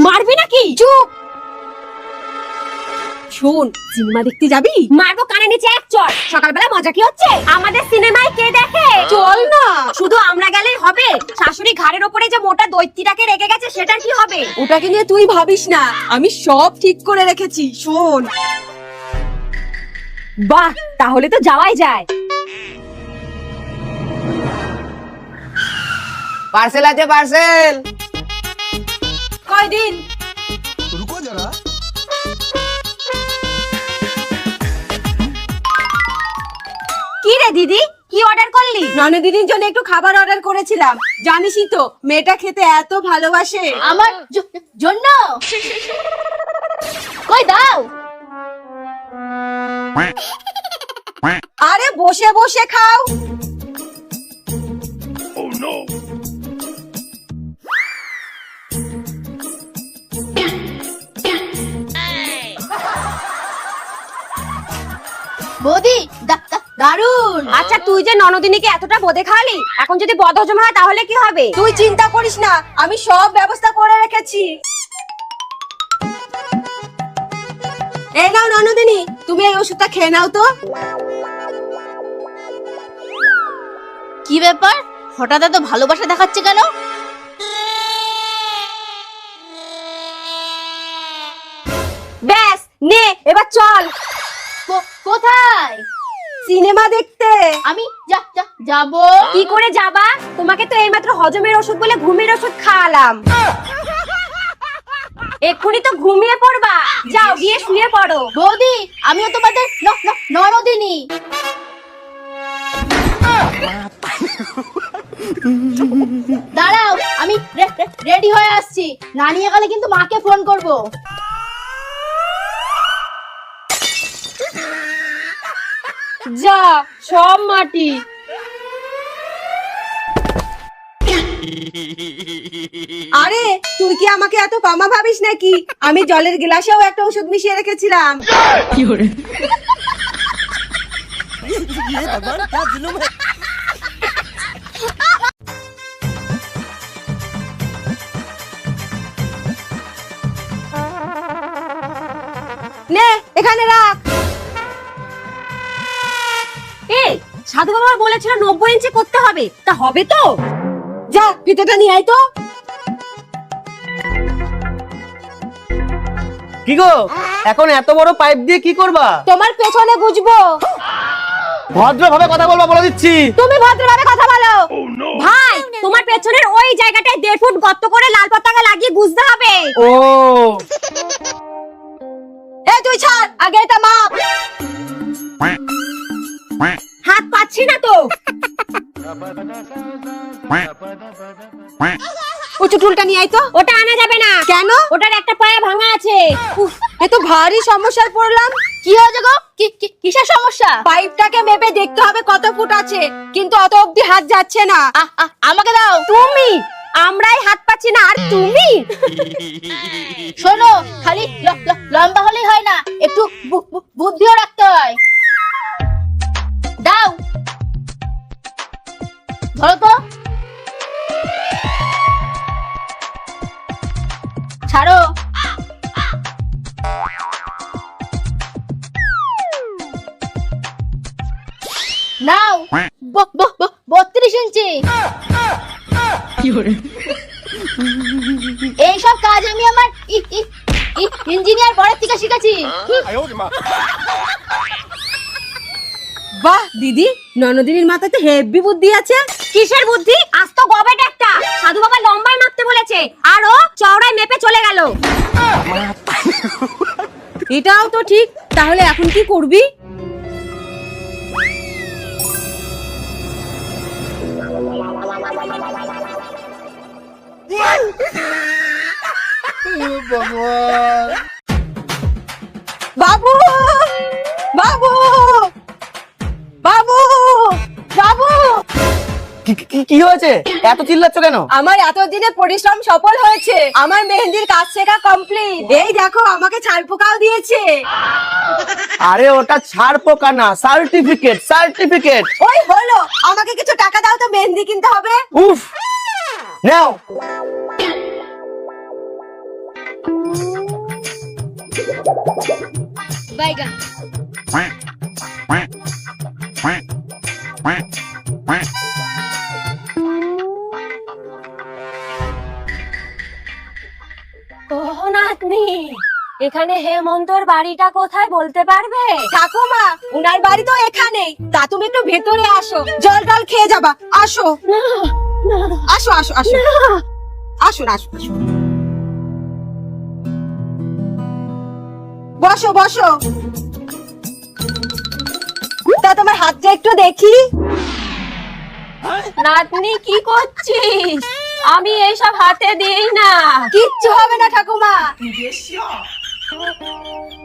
মারবি নাকি? চুপ। শোন, সিনেমা দেখতে যাবি? মারবো কানে নিচে এক চড়। সকালবেলা মজা কি হচ্ছে? আমাদের সিনেমায় কে দেখে? চল না। শুধু আমরা গেলেই হবে? শাশুড়ি ঘাড়ের ওপরে যে মোটা দৈত্যটাকে রেখে গেছে সেটা কি হবে? ওটাকে নিয়ে তুই ভাবিস না, আমি সব ঠিক করে রেখেছি। শোন। বাহ, তাহলে তো যাওয়াই যায়। পার্সেল আছে, পার্সেল। কয়দিন? रुको जरा। কি রে দিদি, কি অর্ডার করলি? ননদিনীর জন্য একটু খাবার অর্ডার করেছিলাম। জানিসই তো মেয়েটা খেতে এত ভালোবাসে। আমার জন্য কই দাও। আরে বসে বসে খাও। বৌদি দারুন। আচ্ছা, তুই যে ননদিনীকে এতটা বোদে খাওয়ালি, এখন যদি বদহজম হয় তাহলে কি হবে? তুই চিন্তা করিস না, আমি সব ব্যবস্থা করে রেখেছি। এই নাও ননদিনী, তুমি এই ওষুধটা খেয়ে নাও তো। কি ব্যাপার, হঠাৎ এত ভালোবাসা দেখাচ্ছে কেন? ব্যাস নে, এবার চল। কোথায়? সিনেমা দেখতে। আমি যাব। কি করে যাবা? তোমাকে তো এইমাত্র হজমের ওষুধ বলে ঘুমের ওষুধ খাওয়ালাম। এক্ষুনি তো ঘুমিয়ে পড়বা। যাও গিয়ে শুয়ে পড়ো। বৌদি, আমিও তোমাদের ননদিনী। দাঁড়াও, আমি রেডি হয়ে আসছি। না নিয়ে গেলে কিন্তু মাকে ফোন করব। যা, সব মাটি। আরে তুই কি আমাকে এত কমা ভাবিস নাকি? আমি জলের গ্লাসেও একটা ওষুধ মিশিয়ে রেখেছিলাম। নে, এখানে রাখ। এই সাধু বাবা বলেছিল 90 ইঞ্চি করতে হবে, তা হবে তো? যা, ফিতেটা নিয়ে আয় তো। কি গো, এখন এত বড় পাইপ দিয়ে কি করবা? তোমার পেছনে গুজবো। ভদ্রভাবে কথা বলবা বলে দিচ্ছি। তুমি ভদ্রভাবে কথা বলো। ভাই, তোমার পেছনের ওই জায়গাটায় 1.5 ফুট গর্ত করে লাল পতাকা লাগিয়ে গুজতে হবে। ও, এই তুই ছাড়, আগে এটা মাপ। হাত পাচ্ছি না তো। উঁচু টুলটা নিয়ে আয় তো। ওটা আনা যাবে না। কেন? ওটার একটা পায়া ভাঙা আছে। উফ, এ তো ভারী সমস্যায় পড়লাম। কি হয়েছে গো? কিসের সমস্যা? পাইপটাকে মেপে দেখতে হবে কত ফুট আছে, কিন্তু অত অবধি হাত যাচ্ছে না। আমাকে দাও। তুমি? আমরাই হাত পাচ্ছি না, আর তুমি? শোনো, খালি লম্বা হলেই হয় না, একটু বুদ্ধিও রাখতে হয়। দাও, ধরো তো। ছাড়ো। নাও, 32 ইঞ্চি। এইসব কাজ আমি আমার ইঞ্জিনিয়ার বড়ের থেকে শিখেছি। বাহ দিদি, ননদিনীর মাথায় তো হেভি বুদ্ধি আছে। কিসের বুদ্ধি? আজ তো গবেট একটা। সাধু বাবা লম্বায় মাপতে বলেছে, আর ও চওড়ায় মেপে চলে গেল। এটাও তো ঠিক। তাহলে এখন কি করবি? বাবু, বাবু, বাবু, বাবু। কি হয়েছে? এত চিল্লাচ্ছ কেন? আমার এতদিনের পরিশ্রম সফল হয়েছে, আমার মেহেন্দির কাজ শেখা কমপ্লিট। এই দেখো আমাকে ছাড় পোকাও দিয়েছে। আরে ওটা ছাড় পোকা না, সার্টিফিকেট সার্টিফিকেট। ওই হলো, আমাকে কিছু টাকা দাও তো মেহেন্দি কিনতে হবে। উফ, নাও। বাইগান। ও নাতনি, এখানে হেমন্তর বাড়িটা কোথায় বলতে পারবে? ঠাকুমা, উনার বাড়ি তো এখানেই। তা তুমি একটু ভেতরে আসো, জল টল খেয়ে যাবা। আসো আসো আসো আসো আসো আসো। বসো বসো। তা তোমার হাতটা একটু দেখি। নাতনি কি করছিস? আমি এইসব হাতে দিই না। কিচ্ছু হবে না ঠাকুমা।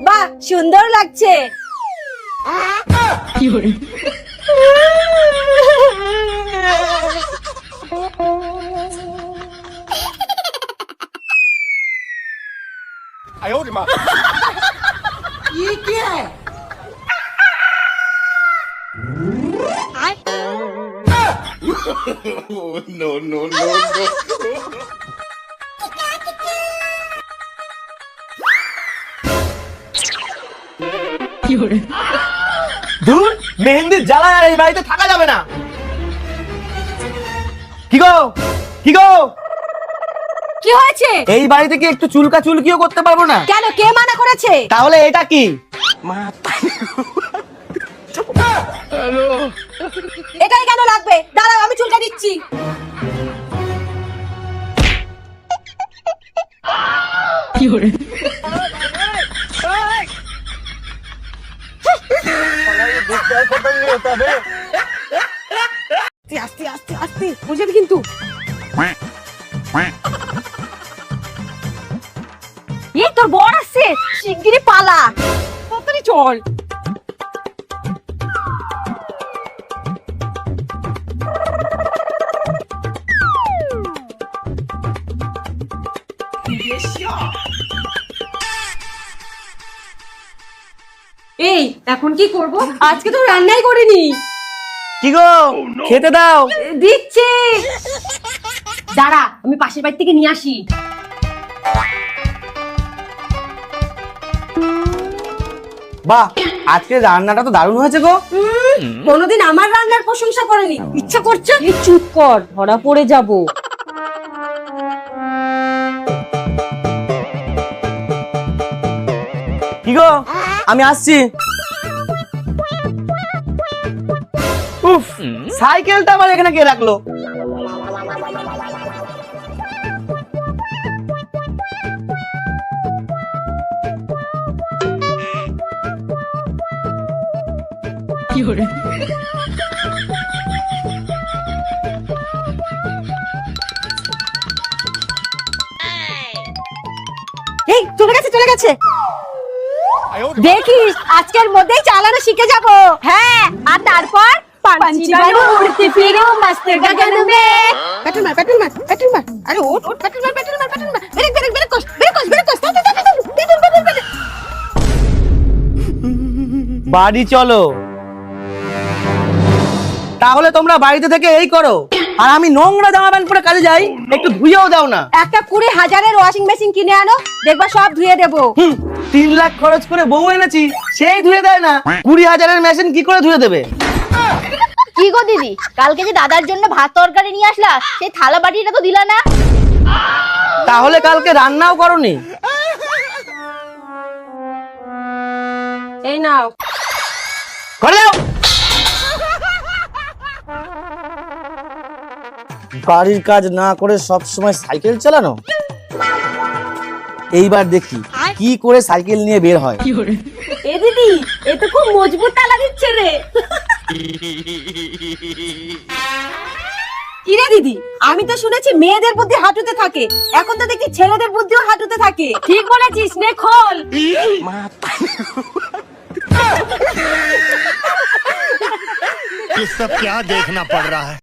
বাহ, সুন্দর লাগছে। No, no, no, no. ধুর, মেহেন্দির জ্বালায় আর এই বাড়িতে থাকা যাবে না। কি গো, কি গো, কি হয়েছে? এই বাড়িতে কি একটু চুলকা চুলকিও করতে পারবো না? কেন, কে মানা করেছে? তাহলে এটা কি? এটাই কেন লাগবে? দাঁড়াও, আমি চুলকা দিচ্ছি। আস্তে আস্তে আস্তে বুঝেবি কিন্তু। এই তোর বর আসছে, শিগগিরই পালা। তাড়াতাড়ি চল। এই এখন কি করব? আজকে তো রান্নাই করিনি। কি গো, খেতে দাও। দিচ্ছি, দাঁড়া, আমি পাশের বাড়ি থেকে নিয়ে আসি। বাহ, আজকে রান্নাটা তো দারুণ হয়েছে গো। কোনোদিন আমার রান্নার প্রশংসা করেনি, ইচ্ছা করছে। এই চুপ কর, ধরা পড়ে যাব। কি গো, আমি আসছি। উফ, সাইকেলটা আবার এখানে কে রাখলো? এই চলে গেছে চলে গেছে। দেখিস আজকের মধ্যেই চালানো শিখে যাব। হ্যাঁ, আর তারপর पंछी बनो उड़ती फिरो मस्त गगन में। पेट्रोल मार पेट्रोल मार पेट्रोल मार। अरे उठ उठ पेट्रोल मार पेट्रोल मार पेट्रोल मार। ब्रेक ब्रेक ब्रेक कोस ब्रेक कोस ब्रेक कोस। বাড়ি চলো। তাহলে তোমরা বাড়িতে থেকে এই করো, আর আমি নোংরা জামা প্যান্ট পরে কাজে যাই, একটু ধুইয়েও দাও না। একটা 20,000-এর ওয়াশিং মেশিন কিনে আনো, দেখবা সব ধুয়ে দেবো। 3 লাখ খরচ করে বউ এনেছি, সেই ধুয়ে দেয় না। 20,000-এর মেশিন কি করে ধুয়ে দেবে? কি গো দিদি, কালকে যে দাদার জন্য ভাত তরকারি নিয়ে আসলা, সেই থালা বাটিটা তো দিলা না। তাহলে কালকে রান্নাও করনি? এই নাও করে দাও। বাড়ির কাজ না করে সব সময় সাইকেল চালানো। এইবার দেখি কি করে সাইকেল নিয়ে বের হয়। এ দিদি, এ তো খুব মজবুত তালা দিচ্ছে রে। কিরে দিদি, আমি তো শুনেছি মেয়েদের বুদ্ধি হাঁটুতে থাকে, এখন তো দেখি ছেলেদের বুদ্ধিও হাঁটুতে থাকে। ঠিক বলেছিস, নে খোল। ये सब क्या देखना पड़ रहा है।